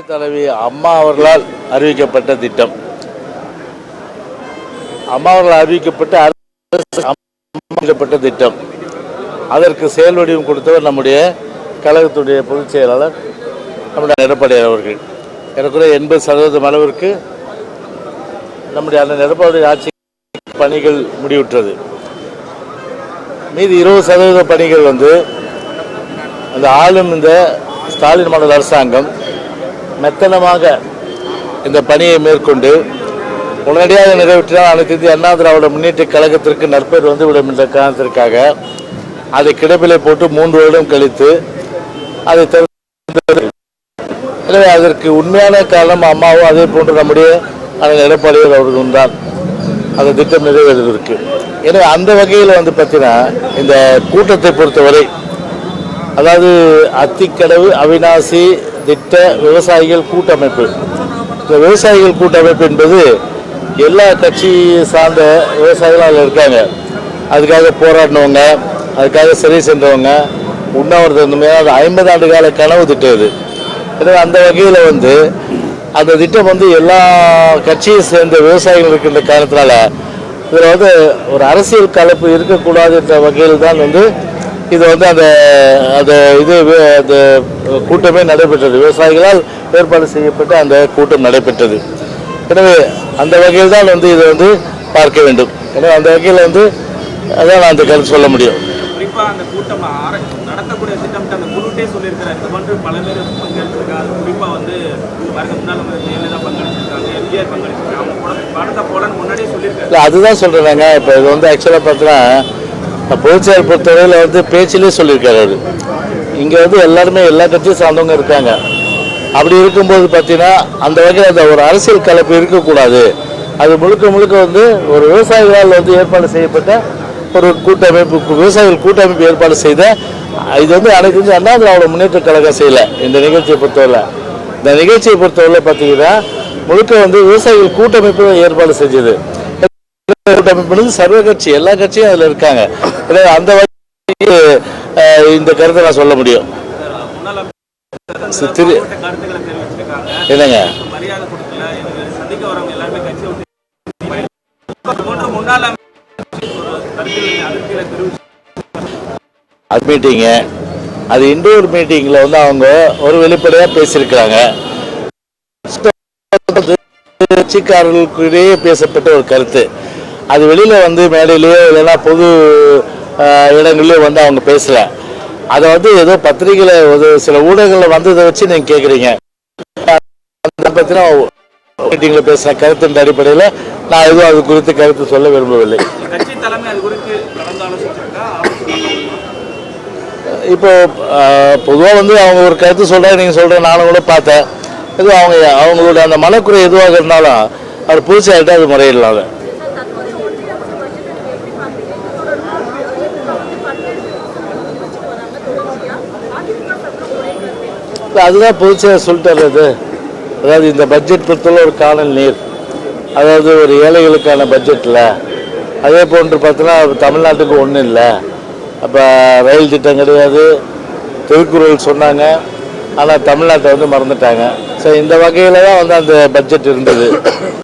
தலைவி அம்மா அவர்களால் அறிவிக்கப்பட்ட திட்டம். அம்மா அவர்களால் அறிவிக்கப்பட்ட திட்டம். அதற்கு செயல் வடிவம் கொடுத்தவர் நம்முடைய கழகத்துடைய பொதுச் செயலாளர் நம்முடைய எடப்பாடி அவர்கள். ஏறக்குறைய 80% அளவிற்கு நம்முடைய அந்த எடப்பாடி ஆட்சி பணிகள் முடிவுற்றது. மீதி 20% பணிகள் அந்த ஆளும் இந்த ஸ்டாலின் மாடல் அரசாங்கம் மெத்தனமாக இந்த பணியை மேற்கொண்டு உடனடியாக நிறைவேற்றினால் அனைத்து இந்திய அண்ணா திராவிட முன்னேற்ற கழகத்திற்கு நற்பெயர் வந்துவிடும் என்ற காரணத்திற்காக அதை கிடப்பிலை போட்டு 3 வருடம் கழித்து அதை எனவே அதற்கு உண்மையான காரணம் அம்மாவும் அதே போன்று நம்முடைய எடப்பாடியார் அவர்களும் தான் அந்த திட்டம் நிறைவேறுவதற்கு. எனவே அந்த வகையில் பார்த்தீங்கன்னா இந்த கூட்டத்தை பொறுத்தவரை அதாவது அத்திக்கடவு அவிநாசி திட்ட விவசாயிகள் கூட்டமைப்பு. இந்த விவசாயிகள் கூட்டமைப்பு என்பது எல்லா கட்சி சார்ந்த விவசாயிகளும் அதில் இருக்காங்க. அதுக்காக போராடினவங்க, அதுக்காக சிறை சென்றவங்க, உண்ணாவிரதம் 50 ஆண்டு கால கனவு திட்டம் இது. எனவே அந்த வகையில் அந்த திட்டம் எல்லா கட்சியை சேர்ந்த விவசாயிகள் இருக்கின்ற காரணத்தினால இதில் ஒரு அரசியல் கலப்பு இருக்கக்கூடாது என்ற வகையில் தான் இது அந்த கூட்டமே நடைபெற்றது. விவசாயிகளால் ஏற்பாடு செய்யப்பட்ட அந்த கூட்டம் நடைபெற்றது. எனவே அந்த வகையில் தான் இதை பார்க்க வேண்டும். எனவே அந்த வகையில் அதான் நான் அந்த கருத்து சொல்ல முடியும். குறிப்பாக அந்த கூட்டம் நடத்தக்கூடிய திட்டமிட்ட அந்த குழுட்டே சொல்லியிருக்கிறார். இது போன்று பல பேர் பங்கெடுத்திருக்காங்க. குறிப்பாக முன்னாள் ஜெயலலிதா பங்களிச்சிருக்காங்க, எம்ஜிஆர் பங்களிச்சிருக்காங்க. அவங்க படத்தை போல முன்னாடியே சொல்லியிருக்காங்க. இல்லை அதுதான் சொல்கிறேங்க. இப்போ இது ஆக்சுவலாக பார்த்தீங்கன்னா பொதுச்செயல் பொறுத்தவரையில் பேச்சிலே சொல்லியிருக்காரு. அது இங்கே எல்லாருமே எல்லா கட்சியும் சார்ந்தவங்க இருக்காங்க. அப்படி இருக்கும்போது பார்த்தீங்கன்னா அந்த வகையில் அந்த ஒரு அரசியல் கலப்பு இருக்கக்கூடாது. அது முழுக்க ஒரு விவசாயிகளால் ஏற்பாடு செய்யப்பட்ட ஒரு கூட்டமைப்பு, விவசாயிகள் கூட்டமைப்பு ஏற்பாடு செய்த இது அனைத்து இந்திய அண்ணா திராவிட முன்னேற்ற கழகம் செய்யலை. இந்த நிகழ்ச்சியை பொறுத்தவரை பார்த்தீங்கன்னா முழுக்க விவசாயிகள் கூட்டமைப்பு ஏற்பாடு செஞ்சது. கூட்டமைப்பு சர்வ கட்சி, எல்லா கட்சியும் அதில் இருக்காங்க. அந்த வகையில் இந்த கருத்தை நான் சொல்ல முடியும். என்னங்க அது மீட்டிங்கு, அது இண்டோர் மீட்டிங்கில் அவங்க ஒரு வெளிப்படையாக பேசியிருக்கிறாங்க. கட்சிக்காரர்களுக்கிடையே பேசப்பட்ட ஒரு கருத்து அது வெளியில் மேடையிலேயோ இல்லைன்னா பொது இடங்கள்லேயோ அவங்க பேசலை. அதை ஏதோ பத்திரிகையில் சில ஊடகங்களில் வந்ததை வச்சு நீங்கள் கேட்குறீங்க. அதை பற்றின மீட்டிங்கில் பேசின கருத்தின் அடிப்படையில் நான் எதுவும் அது குறித்து கருத்து சொல்ல விரும்பவில்லை. இப்போ பொதுவாக அவங்க ஒரு கருத்து சொல்கிறாங்க, நீங்கள் சொல்கிற நானும் கூட பார்த்தேன். எதுவும் அவங்களோட அந்த மனக்குறை எதுவாக இருந்தாலும் அவர் புதுசாகிட்டு அது முறையிடலாம். அதுதான் பொதுச்செயலாளர் சொல்லிட்டு. அதாவது இந்த பட்ஜெட் பொறுத்தவரை ஒரு காணல் நீர், அதாவது ஒரு ஏழைகளுக்கான பட்ஜெட்டில் அதே போன்று பார்த்தீங்கன்னா தமிழ்நாட்டுக்கு ஒன்றும் இல்லை. அப்போ ரயில் திட்டம் கிடையாது, திருக்குறள் சொன்னாங்க, ஆனால் தமிழ்நாட்டை மறந்துட்டாங்க. ஸோ இந்த வகையில் தான் அந்த பட்ஜெட் இருந்தது.